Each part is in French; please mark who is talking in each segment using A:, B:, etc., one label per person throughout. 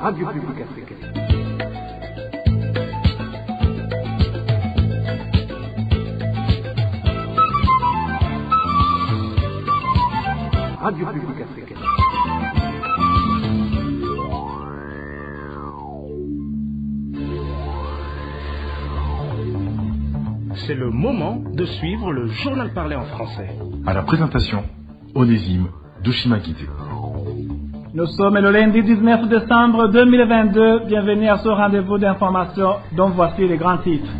A: Radio Publique Africaine. Radio Publique Africaine.
B: C'est le moment de suivre le journal parlé en français.
C: À la présentation, Onésime Dushimakite.
D: Nous sommes le lundi 19 décembre 2022. Bienvenue à ce rendez-vous d'information dont voici les grands titres.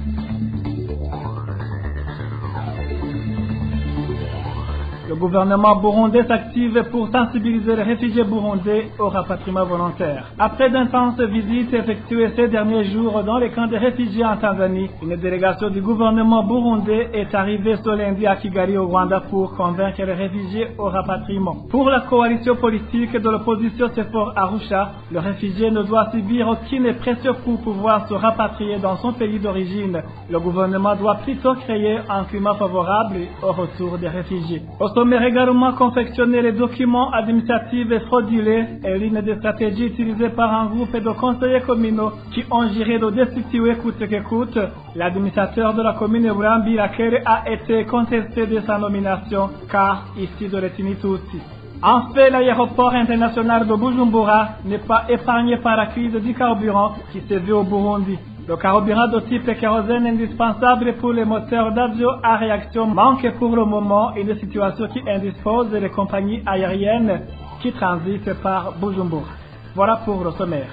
D: Le gouvernement burundais s'active pour sensibiliser les réfugiés burundais au rapatriement volontaire. Après d'intenses visites effectuées ces derniers jours dans les camps de réfugiés en Tanzanie, une délégation du gouvernement burundais est arrivée ce lundi à Kigali au Rwanda pour convaincre les réfugiés au rapatriement. Pour la coalition politique de l'opposition Sefor Arusha, le réfugié ne doit subir aucune pression pour pouvoir se rapatrier dans son pays d'origine. Le gouvernement doit plutôt créer un climat favorable au retour des réfugiés. Mais également confectionner les documents administratifs et frauduleux et l'une des stratégies utilisées par un groupe de conseillers communaux qui ont géré de destituer coûte que coûte. L'administrateur de la commune de Burambi, Lakere, a été contesté de sa nomination car ici de Retinituti. En fait, l'aéroport international de Bujumbura n'est pas épargné par la crise du carburant qui s'est vue au Burundi. Le carburant de type kérosène indispensable pour les moteurs d'avion à réaction manque pour le moment, une situation qui indispose les compagnies aériennes qui transitent par Bujumbura. Voilà pour le sommaire.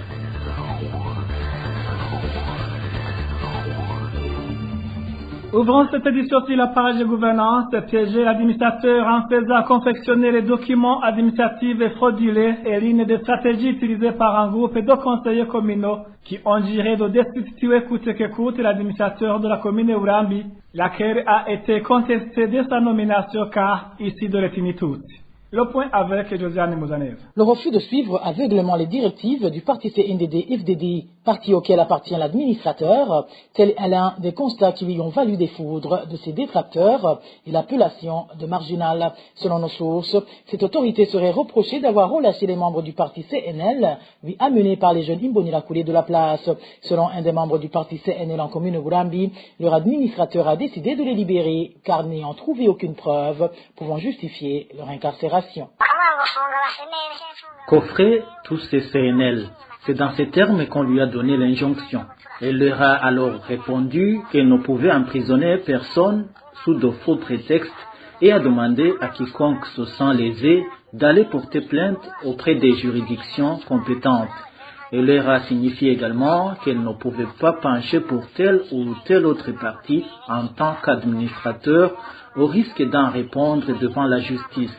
D: Ouvrons cette édition sur la page de gouvernance, piéger l'administrateur en faisant confectionner les documents administratifs et frauduleux et l'une des stratégies utilisées par un groupe de conseillers communaux qui ont géré de destituer coûte que coûte l'administrateur de la commune de Urambi, laquelle a été contestée de sa nomination car ici de Retinituti. Le point avec Josiane Mouzanev.
E: Le refus de suivre aveuglément les directives du parti CNDD-FDD, parti auquel appartient l'administrateur, tel est l'un des constats qui lui ont valu des foudres de ses détracteurs et l'appellation de marginal. Selon nos sources, cette autorité serait reprochée d'avoir relâché les membres du parti CNL, lui amenés par les jeunes Imbonirakoulé de la place. Selon un des membres du parti CNL en commune Burambi, leur administrateur a décidé de les libérer car n'ayant trouvé aucune preuve pouvant justifier leur incarcération.
F: Coffrer tous ces CNL, c'est dans ces termes qu'on lui a donné l'injonction. Elle leur a alors répondu qu'elle ne pouvait emprisonner personne sous de faux prétextes et a demandé à quiconque se sent lésé d'aller porter plainte auprès des juridictions compétentes. Elle leur a signifié également qu'elle ne pouvait pas pencher pour tel ou tel autre parti en tant qu'administrateur au risque d'en répondre devant la justice.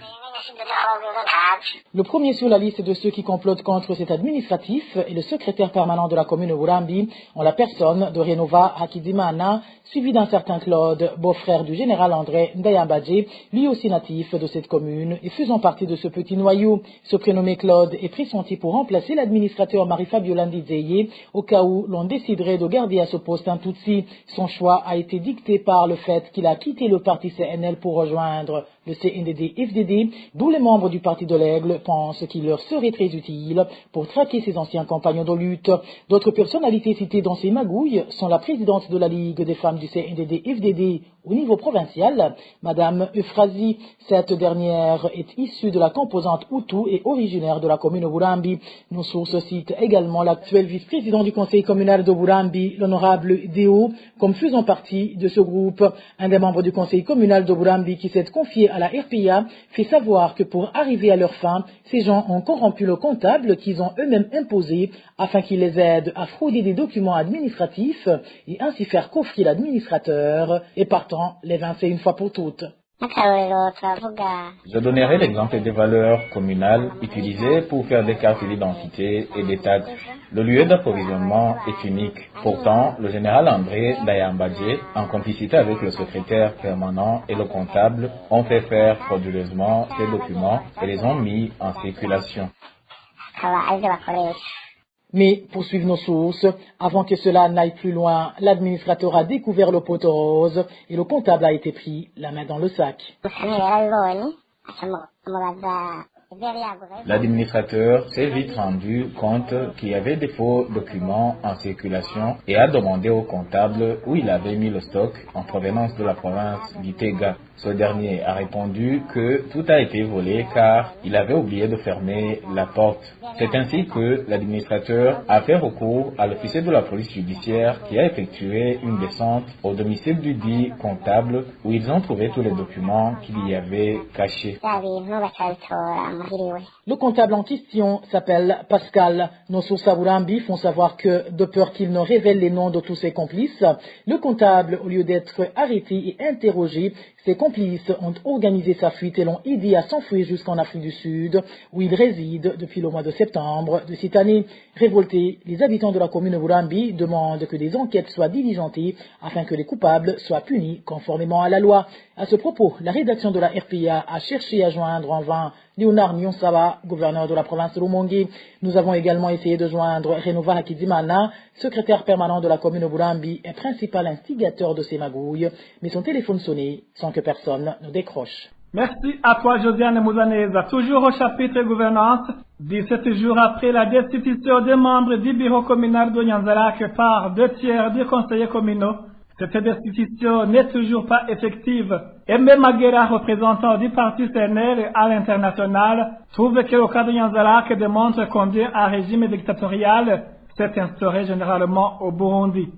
E: Le premier sur la liste de ceux qui complotent contre cet administratif est le secrétaire permanent de la commune de Burambi, en la personne de Renova Hakizimana, suivi d'un certain Claude, beau-frère du général André Ndayambadje, lui aussi natif de cette commune et faisant partie de ce petit noyau. Ce prénommé Claude est pressenti pour remplacer l'administrateur Marie-Fabio Landizeye au cas où l'on déciderait de garder à ce poste un Tutsi. Son choix a été dicté par le fait qu'il a quitté le parti CNL pour rejoindre le CNDD-FDD, d'où les membres du parti de l'Aigle pensent qu'il leur serait très utile pour traquer ses anciens compagnons de lutte. D'autres personnalités citées dans ces magouilles sont la présidente de la Ligue des femmes du CNDD-FDD au niveau provincial, Madame Euphrasie. Cette dernière est issue de la composante Hutu et originaire de la commune de Burambi. Nos sources citent également l'actuel vice-président du conseil communal de Burambi, l'honorable Deo, comme faisant partie de ce groupe. Un des membres du conseil communal de Burambi qui s'est confié à la RPA fait savoir que pour arriver à leur fin, ces gens ont corrompu le comptable qu'ils ont eux-mêmes imposé afin qu'il les aide à frauder des documents administratifs et ainsi faire coffrer l'administrateur et partant l'évincer une fois pour toutes.
G: Je donnerai l'exemple des valeurs communales utilisées pour faire des cartes d'identité et des taxes. Le lieu d'approvisionnement est unique. Pourtant, le général André Ndayambadje, en complicité avec le secrétaire permanent et le comptable, ont fait faire frauduleusement ces documents et les ont mis en circulation.
E: Mais, poursuivent nos sources, avant que cela n'aille plus loin, l'administrateur a découvert le pot rose et le comptable a été pris la main dans le sac.
G: L'administrateur s'est vite rendu compte qu'il y avait des faux documents en circulation et a demandé au comptable où il avait mis le stock en provenance de la province d'Itega. Ce dernier a répondu que tout a été volé car il avait oublié de fermer la porte. C'est ainsi que l'administrateur a fait recours à l'officier de la police judiciaire qui a effectué une descente au domicile du dit comptable où ils ont trouvé tous les documents qu'il y avait cachés.
E: Le comptable en question s'appelle Pascal. Nos sources à Burambi font savoir que, de peur qu'il ne révèle les noms de tous ses complices, le comptable, au lieu d'être arrêté et interrogé, ses complices ont organisé sa fuite et l'ont aidé à s'enfuir jusqu'en Afrique du Sud, où il réside depuis le mois de septembre de cette année. Révoltés, les habitants de la commune de Burambi demandent que des enquêtes soient diligentées afin que les coupables soient punis conformément à la loi. À ce propos, la rédaction de la RPA a cherché à joindre en vain Léonard Nyonsaba, gouverneur de la province de Rumongue. Nous avons également essayé de joindre Renova Hakizimana, secrétaire permanent de la commune de Burambi et principal instigateur de ces magouilles, mais son téléphone sonnait sans que personne ne décroche.
D: Merci à toi, Josiane Mouzaneza. Toujours au chapitre gouvernance, 17 jours après la destitution des membres du bureau communal de Nyanzalak par 2/3 des conseillers communaux, cette destitution n'est toujours pas effective. Aimé Maguera, représentant du parti CNL à l'international, trouve que le cas de Nyanzalak démontre combien un régime dictatorial s'est instauré généralement au Burundi.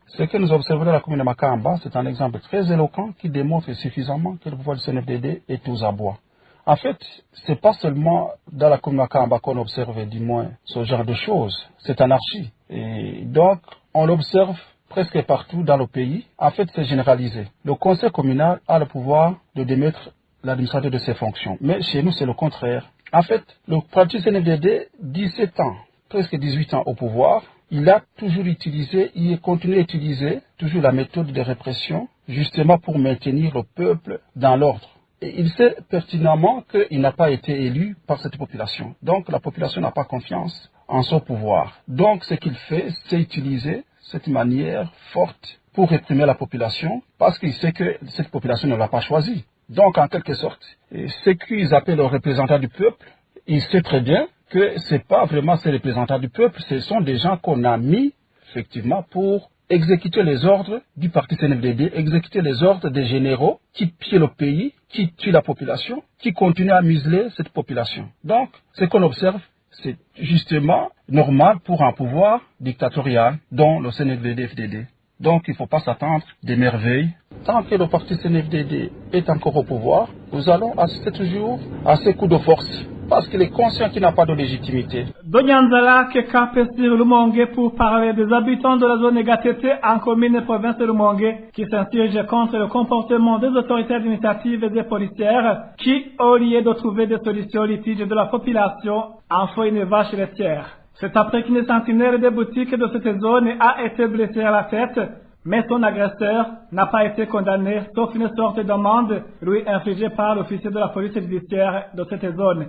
H: Ce que nous observons dans la commune de Makamba, c'est un exemple très éloquent qui démontre suffisamment que le pouvoir du CNFDD est aux abois. En fait, c'est pas seulement dans la commune de Makamba qu'on observe du moins ce genre de choses, c'est anarchie. Et donc, on l'observe presque partout dans le pays. En fait, c'est généralisé. Le conseil communal a le pouvoir de démettre l'administrateur de ses fonctions. Mais chez nous, c'est le contraire. En fait, le parti CNFDD, 17 ans, presque 18 ans au pouvoir, il a toujours utilisé, il continue à utiliser toujours la méthode de répression, justement pour maintenir le peuple dans l'ordre. Et il sait pertinemment qu'il n'a pas été élu par cette population. Donc la population n'a pas confiance en son pouvoir. Donc ce qu'il fait, c'est utiliser cette manière forte pour réprimer la population, parce qu'il sait que cette population ne l'a pas choisi. Donc en quelque sorte, ce qu'ils appellent le représentant du peuple, il sait très bien que ce n'est pas vraiment ces représentants du peuple, ce sont des gens qu'on a mis effectivement pour exécuter les ordres du parti CNFDD, exécuter les ordres des généraux qui pillent le pays, qui tuent la population, qui continuent à museler cette population. Donc, ce qu'on observe, c'est justement normal pour un pouvoir dictatorial dont le CNFDD-FDD. Donc, il ne faut pas s'attendre des merveilles. Tant que le parti CNFDD est encore au pouvoir, nous allons assister toujours à ces coups de force. Parce qu'il est conscient qu'il n'a pas de légitimité.
D: Donyanzala Kekapesir Lumongue pour parler des habitants de la zone Gatete en commune et province de Lumongue qui s'insurgent contre le comportement des autorités administratives et des policières qui, au lieu de trouver des solutions litiges de la population, envoient une vache laitière. C'est après qu'une sentinelle des boutiques de cette zone a été blessée à la tête, mais son agresseur n'a pas été condamné, sauf une sorte d'amende lui infligée par l'officier de la police judiciaire de cette zone.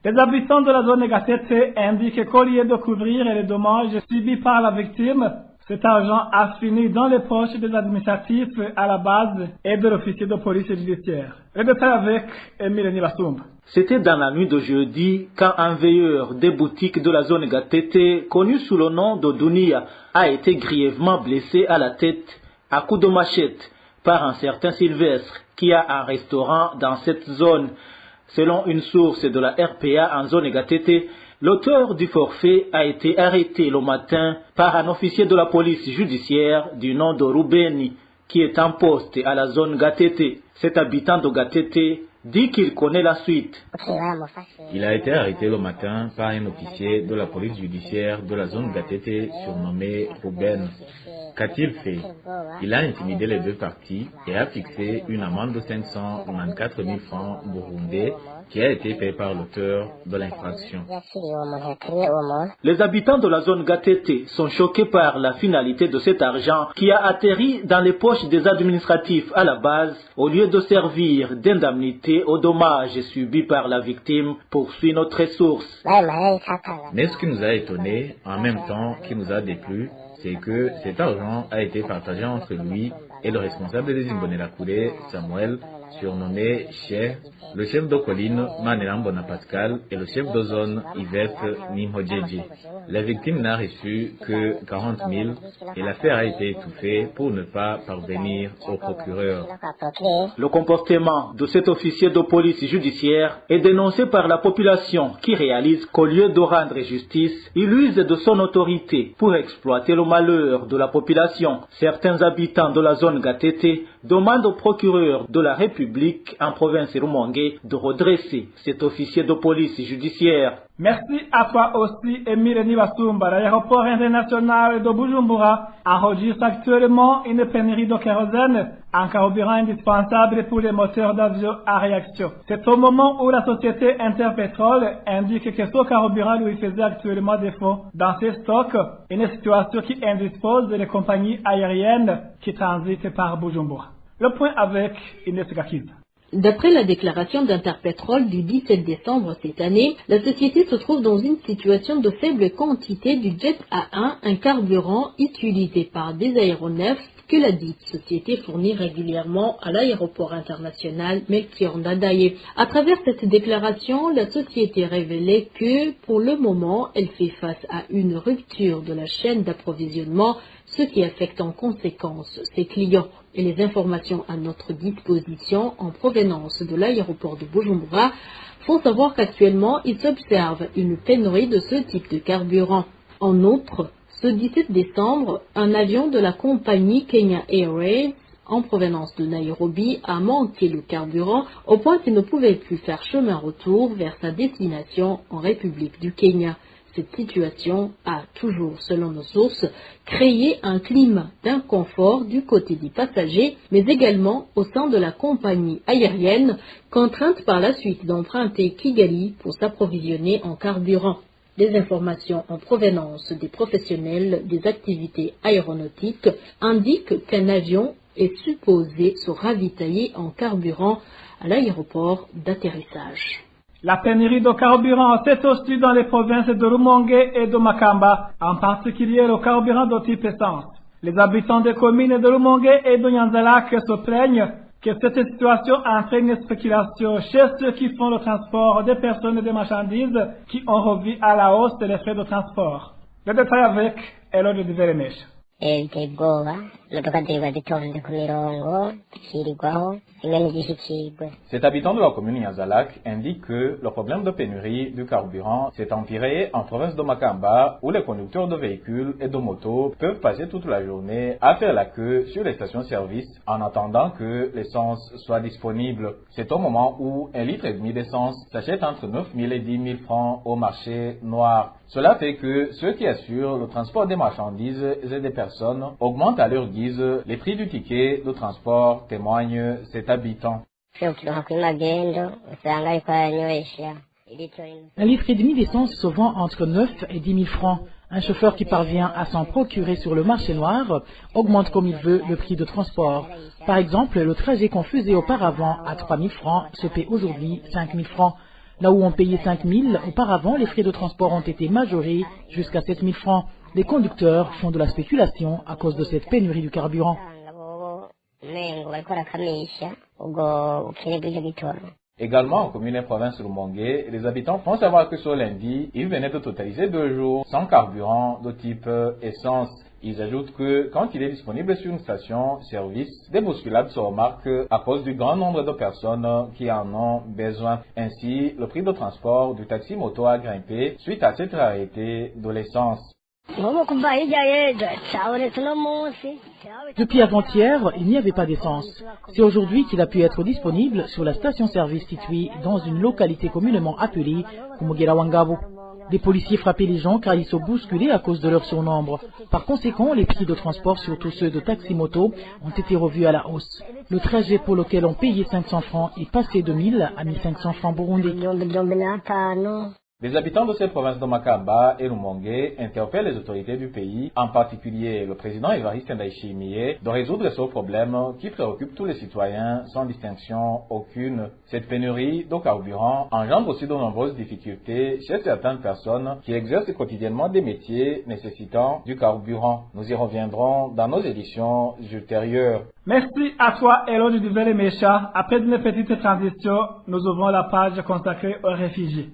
D: Les habitants de la zone Gatete indiquent qu'au lieu de couvrir les dommages subis par la victime, cet argent a fini dans les poches des administratifs à la base et de l'officier de police judiciaire. Le détail avec Emile Nilassoum.
F: C'était dans la nuit de jeudi quand un veilleur des boutiques de la zone Gatete, connu sous le nom de Dunia, a été grièvement blessé à la tête à coups de machette par un certain Sylvestre qui a un restaurant dans cette zone. Selon une source de la RPA en zone Gatete, l'auteur du forfait a été arrêté le matin par un officier de la police judiciaire du nom de Rubeni, qui est en poste à la zone Gatete. Cet habitant de Gatete dit qu'il connaît la suite.
G: Il a été arrêté le matin par un officier de la police judiciaire de la zone Gatete surnommé Ruben. Qu'a-t-il fait? Il a intimidé les deux parties et a fixé une amende de 594 000 francs burundais qui a été payée par l'auteur de l'infraction.
F: Les habitants de la zone Gatete sont choqués par la finalité de cet argent qui a atterri dans les poches des administratifs à la base au lieu de servir d'indemnité aux dommages subis par la victime, poursuit notre source.
G: Mais ce qui nous a étonnés, en même temps qui nous a déplu, c'est que cet argent a été partagé entre lui et le responsable des Imbonelakure, Samuel, surnommé Cher, le chef de colline Manelambona Pascal et le chef de zone Yvette Nimhodjeji. La victime n'a reçu que 40 000 et l'affaire a été étouffée pour ne pas parvenir au procureur.
F: Le comportement de cet officier de police judiciaire est dénoncé par la population qui réalise qu'au lieu de rendre justice, il use de son autorité pour exploiter le malheur de la population. Certains habitants de la zone Gatete demandent au procureur de la République en province Rumongue de redresser cet officier de police judiciaire.
D: Merci à toi aussi, Emile Nibasumba. L'aéroport international de Bujumbura enregistre actuellement une pénurie de kérosène, un carburant indispensable pour les moteurs d'avion à réaction. C'est au moment où la société Interpétrole indique que ce carburant lui faisait actuellement défaut dans ses stocks, une situation qui indispose les compagnies aériennes qui transitent par Bujumbura. Le point avec Inès Gakiza.
I: D'après la déclaration d'Interpétrole du 17 décembre cette année, la société se trouve dans une situation de faible quantité du jet A1, un carburant utilisé par des aéronefs que la dite société fournit régulièrement à l'aéroport international Melchior Ndadaye. À travers cette déclaration, la société révélait que, pour le moment, elle fait face à une rupture de la chaîne d'approvisionnement, ce qui affecte en conséquence ses clients. Et les informations à notre disposition en provenance de l'aéroport de Bujumbura font savoir qu'actuellement, il s'observe une pénurie de ce type de carburant. En outre, ce 17 décembre, un avion de la compagnie Kenya Airways en provenance de Nairobi a manqué le carburant au point qu'il ne pouvait plus faire chemin retour vers sa destination en République du Kenya. Cette situation a toujours, selon nos sources, créé un climat d'inconfort du côté des passagers, mais également au sein de la compagnie aérienne, contrainte par la suite d'emprunter Kigali pour s'approvisionner en carburant. Des informations en provenance des professionnels des activités aéronautiques indiquent qu'un avion est supposé se ravitailler en carburant à l'aéroport d'atterrissage.
D: La pénurie de carburant s'est aussi dans les provinces de Rumongue et de Makamba, en particulier le carburant de type essence. Les habitants des communes de Rumongue et de Nyanzalak se plaignent que cette situation entraîne une spéculation chez ceux qui font le transport des personnes et des marchandises qui ont revu à la hausse les frais de transport. Le détail avec Elodie de Veremesh.
G: Cet habitant de la commune Nyanzalak indique que le problème de pénurie du carburant s'est empiré en province de Makamba où les conducteurs de véhicules et de motos peuvent passer toute la journée à faire la queue sur les stations-service en attendant que l'essence soit disponible. C'est au moment où 1,5 litre d'essence s'achète entre 9 000 et 10 000 francs au marché noir. Cela fait que ceux qui assurent le transport des marchandises et des personnes augmentent à leur guise les prix du ticket de transport, témoigne cet habitant.
I: 1,5 litre d'essence se vend entre 9 et 10 000 francs. Un chauffeur qui parvient à s'en procurer sur le marché noir augmente comme il veut le prix de transport. Par exemple, le trajet qu'on faisait auparavant à 3 000 francs se paie aujourd'hui 5 000 francs. Là où on payait 5 000, auparavant, les frais de transport ont été majorés jusqu'à 7 000 francs. Les conducteurs font de la spéculation à cause de cette pénurie du carburant.
G: Également en commune et province Rumongue, les habitants font savoir que ce lundi, ils venaient de totaliser 2 jours sans carburant de type essence. Ils ajoutent que quand il est disponible sur une station-service, des bousculades se remarquent à cause du grand nombre de personnes qui en ont besoin. Ainsi, le prix de transport du taxi-moto a grimpé suite à cette rareté de l'essence.
E: Depuis avant-hier, il n'y avait pas d'essence. C'est aujourd'hui qu'il a pu être disponible sur la station-service située dans une localité communément appelée Kumugera Wangabo. Des policiers frappaient les gens car ils se bousculaient à cause de leur surnombre. Par conséquent, les prix de transport, surtout ceux de taxi-moto, ont été revus à la hausse. Le trajet pour lequel on payait 500 francs est passé de 1000 à 1500 francs burundais.
G: Les habitants de ces provinces de Makamba et Rumongue interpellent les autorités du pays, en particulier le président Évariste Ndayishimiye, de résoudre ce problème qui préoccupe tous les citoyens sans distinction aucune. Cette pénurie de carburant engendre aussi de nombreuses difficultés chez certaines personnes qui exercent quotidiennement des métiers nécessitant du carburant. Nous y reviendrons dans nos éditions ultérieures.
D: Merci à toi, Elodie Duvel-Mécha. Après une petite transition, nous ouvrons la page consacrée aux réfugiés.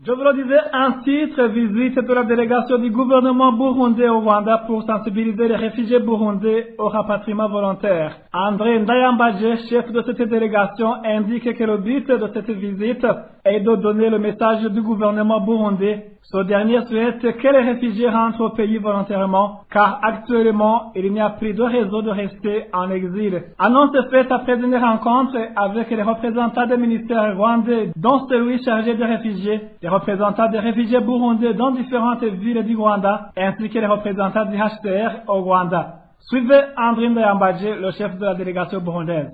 D: Je vous le disais, un titre, visite de la délégation du gouvernement burundais au Rwanda pour sensibiliser les réfugiés burundais au rapatriement volontaire. André Ndayambaje, chef de cette délégation, indique que le but de cette visite est de donner le message du gouvernement burundais. Ce dernier souhaite que les réfugiés rentrent au pays volontairement, car actuellement, il n'y a plus de raison de rester en exil. Annonce faite après une rencontre avec les représentants des ministères rwandais, dont celui chargé des réfugiés, les représentants des réfugiés burundais dans différentes villes du Rwanda, ainsi que les représentants du HCR au Rwanda. Suivez André Ndayambaje, le chef de la délégation burundaise.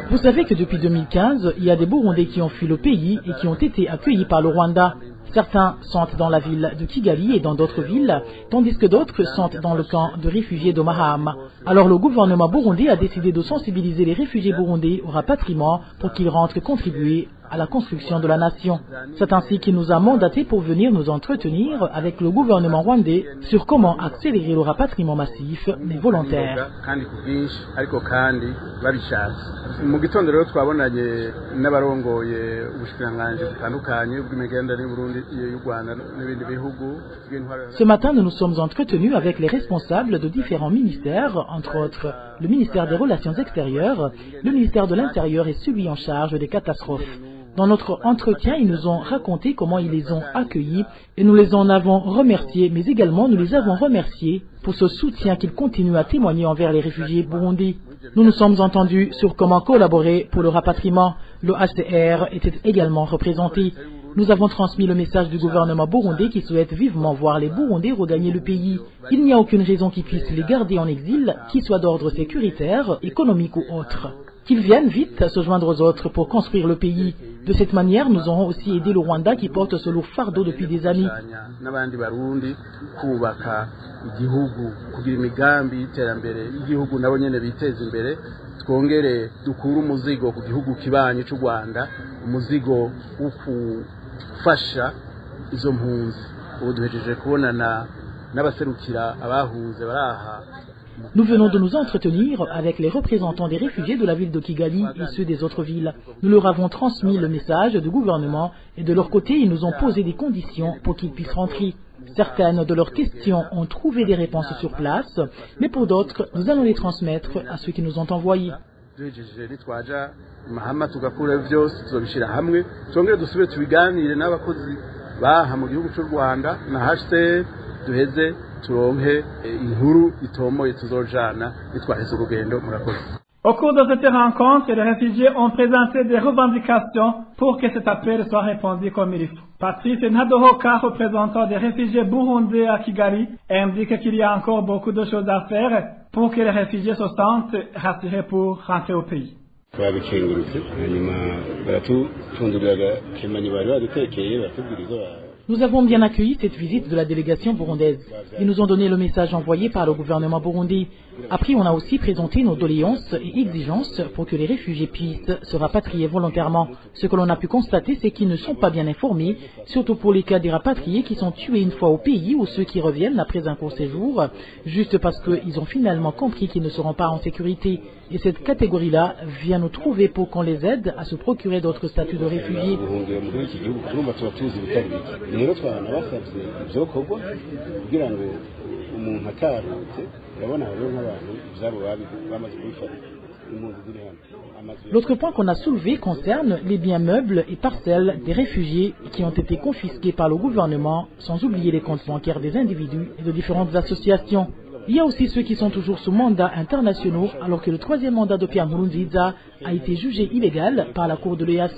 E: Vous savez que depuis 2015, il y a des Burundais qui ont fui le pays et qui ont été accueillis par le Rwanda. Certains sont dans la ville de Kigali et dans d'autres villes, tandis que d'autres sont dans le camp de réfugiés de Mahama. Alors le gouvernement burundais a décidé de sensibiliser les réfugiés burundais au rapatriement pour qu'ils rentrent contribuer à la construction de la nation. C'est ainsi qu'il nous a mandatés pour venir nous entretenir avec le gouvernement rwandais sur comment accélérer le rapatriement massif mais volontaire. Ce matin, nous nous sommes entretenus avec les responsables de différents ministères, entre autres le ministère des Relations extérieures, le ministère de l'Intérieur et celui en charge des catastrophes. Dans notre entretien, ils nous ont raconté comment ils les ont accueillis et nous les en avons remerciés, mais également nous les avons remerciés pour ce soutien qu'ils continuent à témoigner envers les réfugiés burundais. Nous nous sommes entendus sur comment collaborer pour le rapatriement. Le HCR était également représenté. Nous avons transmis le message du gouvernement burundais qui souhaite vivement voir les Burundais regagner le pays. Il n'y a aucune raison qu'ils puissent les garder en exil, qu'ils soient d'ordre sécuritaire, économique ou autre. Qu'ils viennent vite se joindre aux autres pour construire le pays. De cette manière, nous aurons aussi aidé le Rwanda qui porte ce lourd fardeau depuis des années.
J: twongere dukure umuzigo ku gihugu kibanyi cy'u Rwanda, umuzigo wo kufasha izo mpunzi. Ubu duhejeje kubonana n'abaserukira abahunze baraha.
E: Nous venons de nous entretenir avec les représentants des réfugiés de la ville de Kigali et ceux des autres villes. Nous leur avons transmis le message du gouvernement et de leur côté, ils nous ont posé des conditions pour qu'ils puissent rentrer. Certaines de leurs questions ont trouvé des réponses sur place, mais pour d'autres, nous allons les transmettre à ceux qui nous ont envoyés.
D: Au cours de cette rencontre, les réfugiés ont présenté des revendications pour que cet appel soit répondu comme il faut. Patrice Nadohoka, représentant des réfugiés burundais à Kigali, indique qu'il y a encore beaucoup de choses à faire pour que les réfugiés se sentent rassurés pour rentrer au pays.
E: Nous avons bien accueilli cette visite de la délégation burundaise. Ils nous ont donné le message envoyé par le gouvernement burundais. Après, on a aussi présenté nos doléances et exigences pour que les réfugiés puissent se rapatrier volontairement. Ce que l'on a pu constater, c'est qu'ils ne sont pas bien informés, surtout pour les cas des rapatriés qui sont tués une fois au pays ou ceux qui reviennent après un court séjour, juste parce qu'ils ont finalement compris qu'ils ne seront pas en sécurité. Et cette catégorie-là vient nous trouver pour qu'on les aide à se procurer d'autres statuts de réfugiés. L'autre point qu'on a soulevé concerne les biens meubles et parcelles des réfugiés qui ont été confisqués par le gouvernement, sans oublier les comptes bancaires des individus et de différentes associations. Il y a aussi ceux qui sont toujours sous mandats internationaux, alors que le troisième mandat de Pierre Nkurunziza a été jugé illégal par la Cour de l'EAC.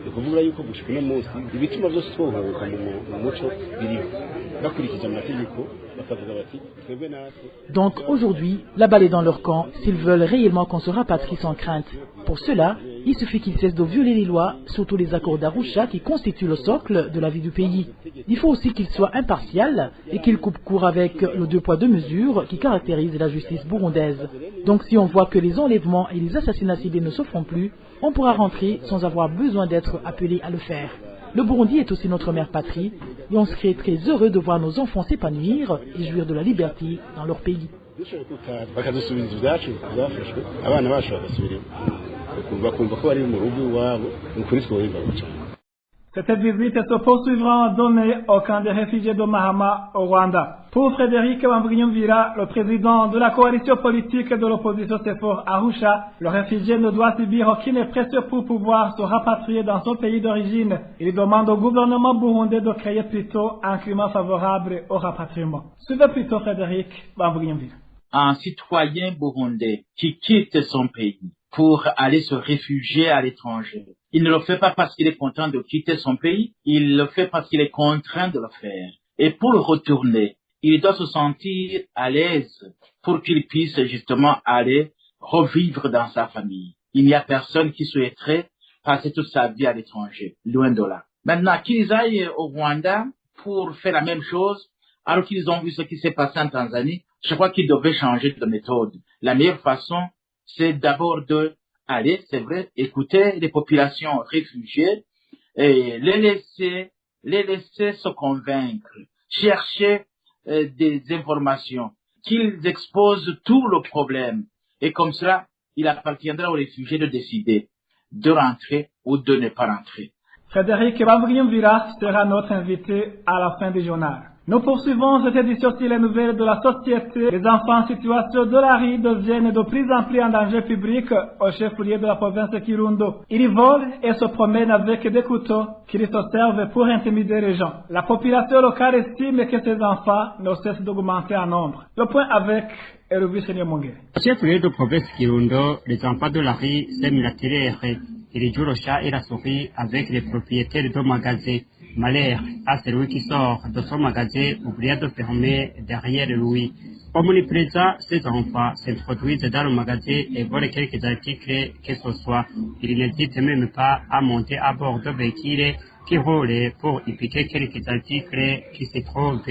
K: ukuvuga yuko gushika uno munsi ibituma byose twohoka mu muco biriho bakurikije amategeko bakavuga bati twebwe natwe.
E: Donc aujourd'hui, la balle est dans leur camp s'ils veulent réellement qu'on se rapatrie sans crainte. Pour cela, il suffit qu'ils cessent de violer les lois, surtout les accords d'Arusha qui constituent le socle de la vie du pays. Il faut aussi qu'ils soient impartials et qu'ils coupent court avec le 2 poids 2 mesures qui caractérise la justice burundaise. Donc si on voit que les enlèvements et les assassinats ciblés ne se font plus, on pourra rentrer sans avoir besoin d'être appelé à le faire. Le Burundi est aussi notre mère patrie et on serait très heureux de voir nos enfants s'épanouir et jouir de la liberté dans leur pays.
D: Cette visite se poursuivra en donnée au camp des réfugiés de Mahama au Rwanda. Pour Frédéric Bamvuginyumvira, le président de la coalition politique de l'opposition CEFOR Arusha, le réfugié ne doit subir aucune pression pour pouvoir se rapatrier dans son pays d'origine. Il demande au gouvernement burundais de créer plutôt un climat favorable au rapatriement. Suivez plutôt Frédéric Bamvuginyumvira.
L: Un citoyen burundais qui quitte son pays pour aller se réfugier à l'étranger. Il ne le fait pas parce qu'il est content de quitter son pays, il le fait parce qu'il est contraint de le faire. Et pour retourner, il doit se sentir à l'aise pour qu'il puisse justement aller revivre dans sa famille. Il n'y a personne qui souhaiterait passer toute sa vie à l'étranger, loin de là. Maintenant, qu'ils aillent au Rwanda pour faire la même chose, alors qu'ils ont vu ce qui s'est passé en Tanzanie, je crois qu'ils devaient changer de méthode. La meilleure façon, c'est d'abord de aller, c'est vrai, écouter les populations réfugiées et les laisser se convaincre, chercher des informations, qu'ils exposent tout le problème. Et comme cela, il appartiendra aux réfugiés de décider de rentrer ou de ne pas rentrer.
D: Frédéric Bamvuginyumvira sera notre invité à la fin du journal. Nous poursuivons cette édition sur les nouvelles de la société. Les enfants en situation de la rue deviennent de plus en plus en danger public au chef-lieu de la province de Kirundo. Ils volent et se promènent avec des couteaux qu'ils se servent pour intimider les gens. La population locale estime que ces enfants ne cessent d'augmenter en nombre. Le point avec Erubi Seigneur Mongere.
M: Au chef-lieu de province Kirundo, les enfants de la rue sèment la terreur. Ils jouent le chat et la souris avec les propriétaires de magasins. Malheur à celui qui sort de son magasin oubliant de fermer derrière lui. Omniprésent, ces enfants s'introduisent dans le magasin et volent quelques articles que ce soit. Ils n'hésitent même pas à monter à bord de véhicules qui roulent pour y piquer quelques articles qui se trouvent.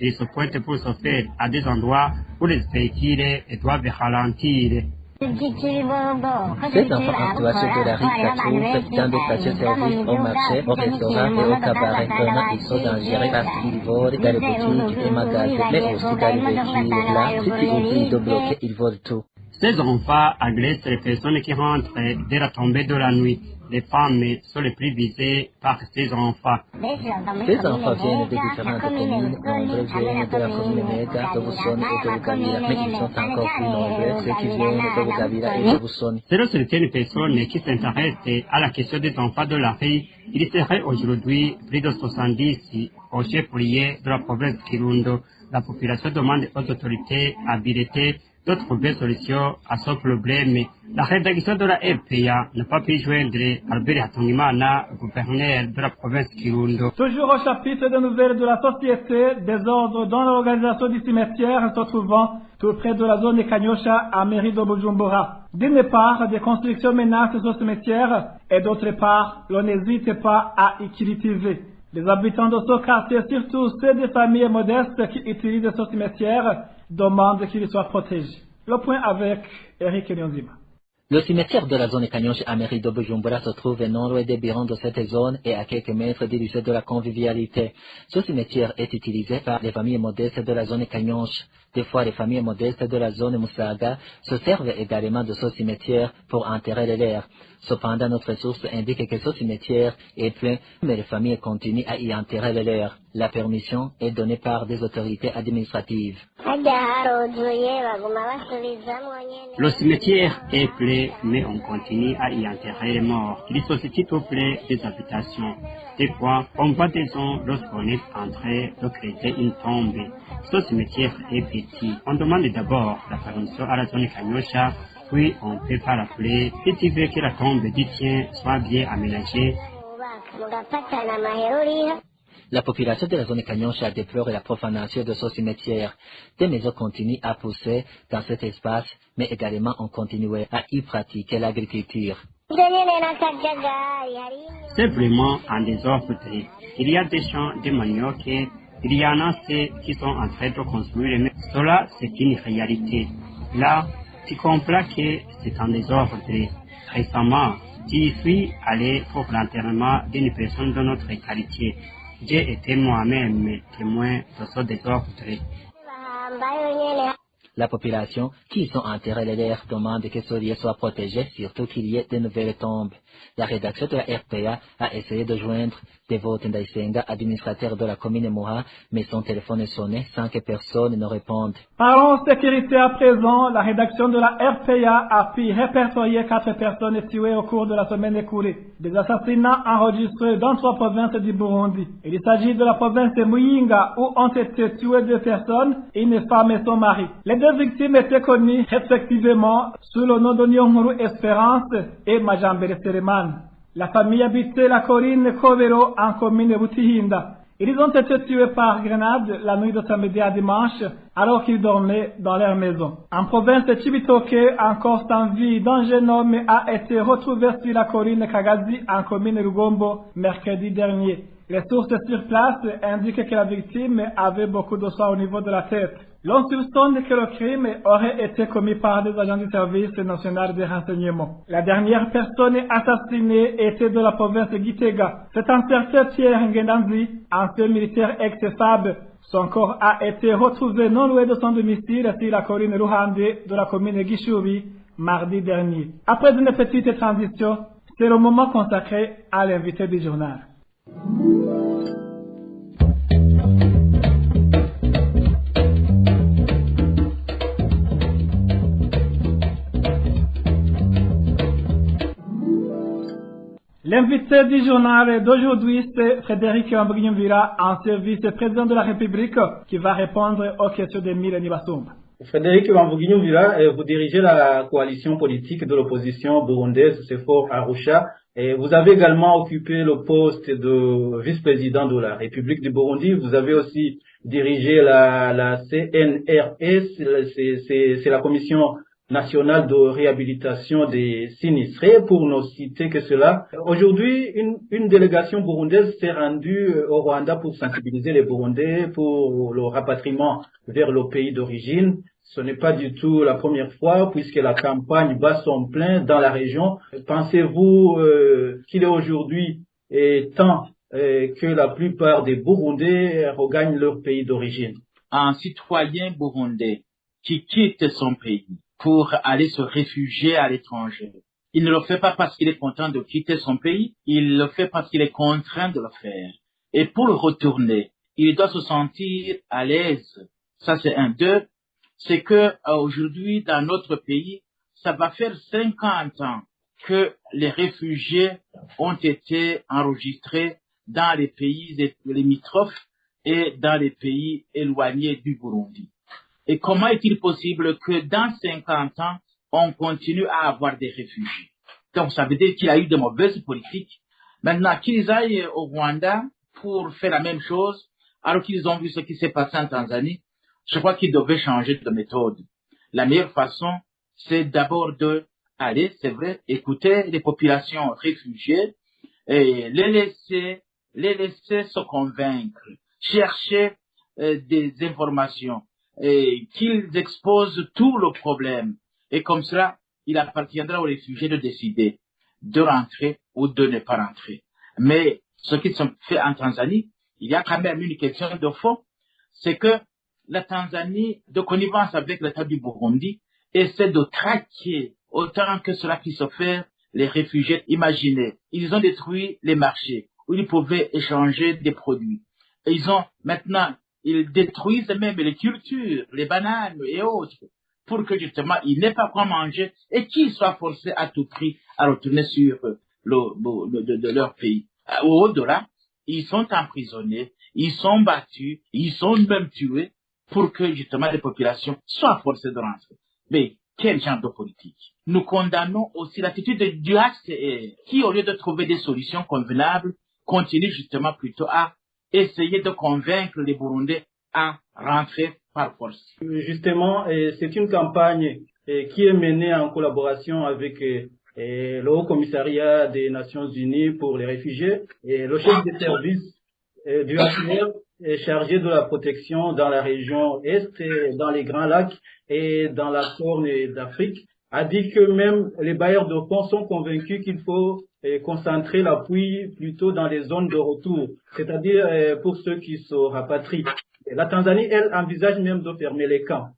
M: Ils se pointent pour se faire à des endroits où les véhicules doivent ralentir.
N: Ces enfants en situation de la rue se trouvent dans des stations-service, au marché, au restaurant et au cabaret. Vraiment, ils sont dangereux parce qu'ils volent dans les boutiques et magasins, mais aussi dans les véhicules. Là, si tu oublies de bloquer, ils volent tout.
M: Ces enfants agressent les personnes qui rentrent dès la tombée de la nuit. Les femmes sont les plus visées par ces enfants.
N: Ces enfants viennent de différentes communes, nombreux viennent de la commune Mega, de Busoni et de Bugabira, mais ils sont encore plus nombreux, ceux qui viennent de Bugabira et de Busoni.
M: Selon certaines personnes qui s'intéressent à la question des enfants de la rue, il serait aujourd'hui plus de 70 au chef-lieu de la province Kirundo. La population demande aux autorités habilitées de trouver solution à ce problème. La rédaction de la RPA n'a pas pu joindre Albert Hatungimana, gouverneur de la province Kirundo.
D: Toujours au chapitre des nouvelles de la société, désordre dans l'organisation du cimetière se trouvant tout près de la zone de Kanyosha à mairie de Bujumbura. D'une part, des constructions menacent ce cimetière et d'autre part, l'on n'hésite pas à y cultiver. Les habitants de ce quartier, surtout ceux des familles modestes qui utilisent ce cimetière, demandent qu'il soit protégé. Le point avec Eric Nyonzima.
N: Le cimetière de la zone Kanyosha à mairie de Bujumbura se trouve non loin des environs de cette zone et à quelques mètres du lycée de la convivialité. Ce cimetière est utilisé par les familles modestes de la zone Kanyosha. Des fois, les familles modestes de la zone Musaga se servent également de ce cimetière pour enterrer les leurs. Cependant, notre source indique que ce cimetière est plein, mais les familles continuent à y enterrer les leurs. La permission est donnée par des autorités administratives.
M: Le cimetière est plein, mais on continue à y enterrer les morts. Il se situe tout près des habitations. Des fois, on voit des gens lorsqu'on est en train de creuser une tombe. Ce cimetière est petit. On demande d'abord la permission à la zone Kanyosha, puis on peut pas l'appeler. Si tu veux que la tombe du tien soit bien aménagée,
N: La population de la zone Kanyosha déplore la profanation de ce cimetière. Des maisons continuent à pousser dans cet espace, mais également ont continué à y pratiquer l'agriculture.
M: C'est vraiment un désordre. Il y a des champs de manioc et il y en a ceux qui sont en train de construire. Mais cela, c'est une réalité. Là, tu comprends que c'est un désordre. Récemment, j'y suis allé pour l'enterrement d'une personne de notre quartier. J'ai été moi-même témoin de ce désordre.
N: La population qui y sont enterrés l'air demande que ce lieu soit protégé, surtout qu'il y ait de nouvelles tombes. La rédaction de la RPA a essayé de joindre Devote Ndaisenga, administrateur de la commune Moha, mais son téléphone est sonné sans que personne ne réponde.
D: Parlons sécurité à présent. La rédaction de la RPA a pu répertorier 4 personnes tuées au cours de la semaine écoulée. Des assassinats enregistrés dans 3 provinces du Burundi. Il s'agit de la province de Muyinga où ont été tuées 2 personnes, une femme et son mari. Les 2 victimes étaient connues respectivement sous le nom de Nyonguru Espérance et Majambere Sereman. La famille habitait la colline Kovero en commune Butihinda. Ils ont été tués par grenade la nuit de samedi à dimanche alors qu'ils dormaient dans leur maison. En province de Chibitoke, un corps sans vie d'un jeune homme a été retrouvé sur la colline Kagazi en commune Rugombo mercredi dernier. Les sources sur place indiquent que la victime avait beaucoup de sang au niveau de la tête. L'on soupçonne que le crime aurait été commis par des agents du service national de renseignement. La dernière personne assassinée était de la province de Gitega. C'est un certain Pierre Ngendanzi, ancien militaire ex-FAB. Son corps a été retrouvé non loin de son domicile sur la colline Ruhande de la commune Gishubi mardi dernier. Après une petite transition, c'est le moment consacré à l'invité du journal. L'invité du journal d'aujourd'hui, c'est Frédéric Ambignyumvira, ancien vice-président de la République, qui va répondre aux questions d'Emile Nibasumba.
F: Frédéric Ambignyumvira, vous dirigez la coalition politique de l'opposition burundaise, CEFOR Arusha, et vous avez également occupé le poste de vice-président de la République du Burundi. Vous avez aussi dirigé la CNRS, c'est la commission nationale de réhabilitation des sinistrés, pour ne citer que cela. Aujourd'hui, une délégation burundaise s'est rendue au Rwanda pour sensibiliser les Burundais pour le rapatriement vers le pays d'origine. Ce n'est pas du tout la première fois, puisque la campagne bat son plein dans la région. Pensez-vous qu'il est aujourd'hui temps que la plupart des Burundais regagnent leur pays d'origine?
L: Un citoyen burundais qui quitte son pays pour aller se réfugier à l'étranger, il ne le fait pas parce qu'il est content de quitter son pays, il le fait parce qu'il est contraint de le faire. Et pour retourner, il doit se sentir à l'aise. Ça, c'est un. 2, c'est que aujourd'hui, dans notre pays, ça va faire 50 ans que les réfugiés ont été enregistrés dans les pays limitrophes et dans les pays éloignés du Burundi. Et comment est-il possible que dans 50 ans, on continue à avoir des réfugiés? Donc, ça veut dire qu'il y a eu de mauvaises politiques. Maintenant, qu'ils aillent au Rwanda pour faire la même chose, alors qu'ils ont vu ce qui s'est passé en Tanzanie, je crois qu'ils devaient changer de méthode. La meilleure façon, c'est d'abord de aller, c'est vrai, écouter les populations réfugiées et les laisser se convaincre, chercher des informations, et qu'ils exposent tout le problème. Et comme cela, il appartiendra aux réfugiés de décider de rentrer ou de ne pas rentrer. Mais ce qui se fait en Tanzanie, il y a quand même une question de fond, c'est que la Tanzanie, de connivence avec l'État du Burundi, essaie de traquer autant que cela puisse se faire les réfugiés. Imaginez, ils ont détruit les marchés où ils pouvaient échanger des produits. Et ils détruisent même les cultures, les bananes et autres, pour que justement ils n'aient pas quoi manger et qu'ils soient forcés à tout prix à retourner sur de leur pays. Au-delà, ils sont emprisonnés, ils sont battus, ils sont même tués pour que justement les populations soient forcées de rentrer. Mais quel genre de politique? Nous condamnons aussi l'attitude du HCR qui, au lieu de trouver des solutions convenables, continue justement plutôt à essayer de convaincre les Burundais à rentrer par force.
D: Justement, c'est une campagne qui est menée en collaboration avec le Haut Commissariat des Nations Unies pour les réfugiés et le chef de service du HCR est chargé de la protection dans la région Est, dans les Grands Lacs et dans la Corne d'Afrique, a dit que même les bailleurs de fonds sont convaincus qu'il faut concentrer l'appui plutôt dans les zones de retour, c'est-à-dire pour ceux qui se rapatrient. La Tanzanie, elle, envisage même de fermer les camps.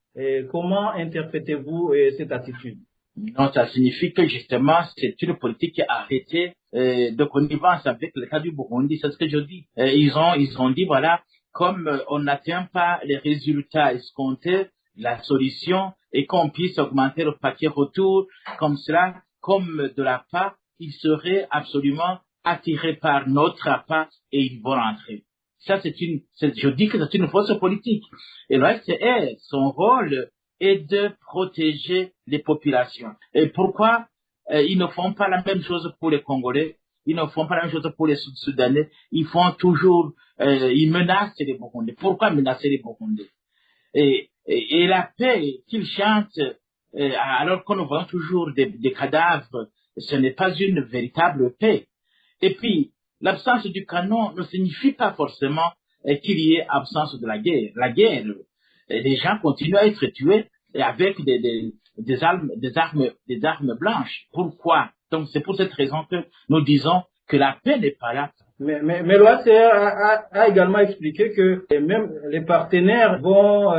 D: Comment interprétez-vous cette attitude?
L: Non, ça signifie que justement, c'est une politique qui a arrêté de connivence avec l'État du Burundi, c'est ce que je dis. Ils ont dit, voilà, comme on n'atteint pas les résultats escomptés, la solution est qu'on puisse augmenter le paquet retour, comme cela, comme de la part, ils seraient absolument attirés par notre appât et ils vont rentrer. Ça, je dis que c'est une fausse politique. Et le HCR, son rôle est de protéger les populations. Et pourquoi ils ne font pas la même chose pour les Congolais, ils ne font pas la même chose pour les Soudanais, ils font toujours, ils menacent les Burundais. Pourquoi menacer les Burundais? Et la paix qu'ils chantent, alors qu'on voit toujours des cadavres, ce n'est pas une véritable paix. Et puis, l'absence du canon ne signifie pas forcément qu'il y ait absence de la guerre. La guerre, les gens continuent à être tués avec des armes blanches. Pourquoi? Donc, c'est pour cette raison que nous disons que la paix n'est pas là.
D: Mais l'OACR a également expliqué que même les partenaires vont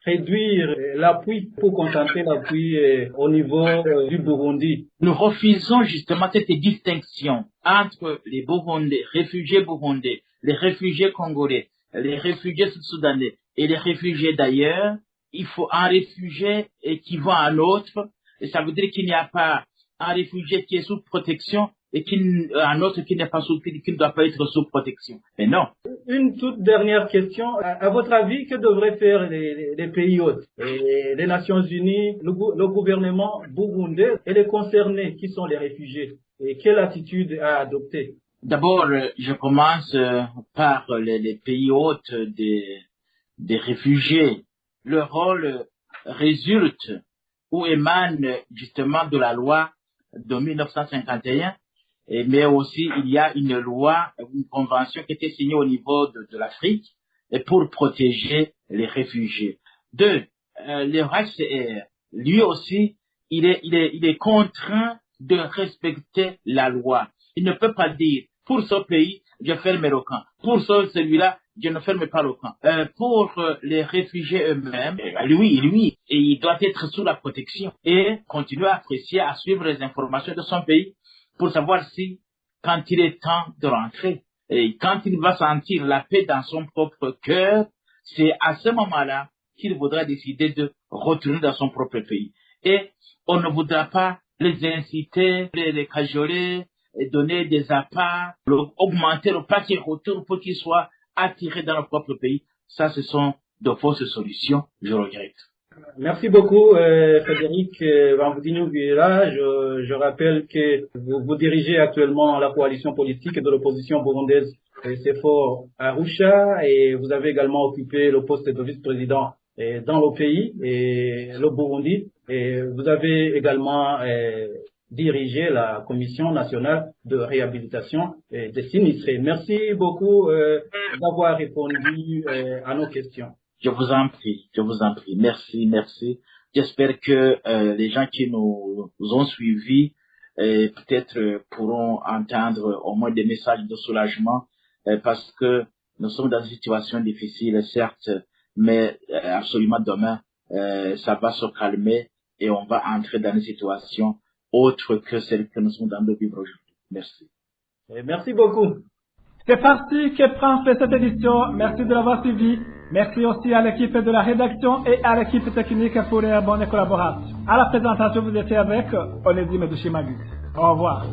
D: réduire l'appui pour concentrer l'appui au niveau du Burundi.
L: Nous refusons justement cette distinction entre les Burundais, réfugiés burundais, les réfugiés congolais, les réfugiés sud-soudanais et les réfugiés d'ailleurs. Il faut un réfugié qui va à un autre, et ça veut dire qu'il n'y a pas un réfugié qui est sous protection et un autre qui n'est pas qui ne doit pas être sous protection. Mais non.
D: Une toute dernière question. À votre avis, que devraient faire les pays hôtes, les Nations Unies, le gouvernement burundais et les concernés qui sont les réfugiés? Et quelle attitude à adopter?
L: D'abord, je commence par les pays hôtes des réfugiés. Leur rôle résulte ou émane justement de la loi de 1951, mais aussi il y a une loi, une convention qui était signée au niveau de l'Afrique pour protéger les réfugiés. Deux, le HCR, lui aussi, il est contraint de respecter la loi. Il ne peut pas dire, pour ce pays, je ferme le camp. Pour celui-là, je ne ferme pas le camp. Pour les réfugiés eux-mêmes, lui, et il doit être sous la protection et continuer à apprécier, à suivre les informations de son pays pour savoir si, quand il est temps de rentrer, et quand il va sentir la paix dans son propre cœur, c'est à ce moment-là qu'il voudra décider de retourner dans son propre pays. Et on ne voudra pas les inciter, les cajoler, et donner des appâts, augmenter le paquet retour pour qu'ils soient attirés dans leur propre pays. Ça, ce sont de fausses solutions. Je regrette.
D: Merci beaucoup, Frédéric Bamboudinho-Guira. Je rappelle que vous dirigez actuellement la coalition politique de l'opposition burundaise CFOR Arusha et vous avez également occupé le poste de vice-président dans le pays, et le Burundi. Et vous avez également diriger la Commission nationale de réhabilitation des sinistrés. Merci beaucoup d'avoir répondu à nos questions.
L: Je vous en prie. Merci. J'espère que les gens qui nous ont suivis peut-être pourront entendre au moins des messages de soulagement parce que nous sommes dans une situation difficile, certes, mais absolument demain, ça va se calmer et on va entrer dans une situation autre que celle que nous sommes dans de vivre aujourd'hui. Merci.
D: Et merci beaucoup. C'est parti que prend cette édition. Merci de l'avoir suivi. Merci aussi à l'équipe de la rédaction et à l'équipe technique pour les bonnes collaborations. À la présentation, vous étiez avec Onésime Dushimagui. Au revoir.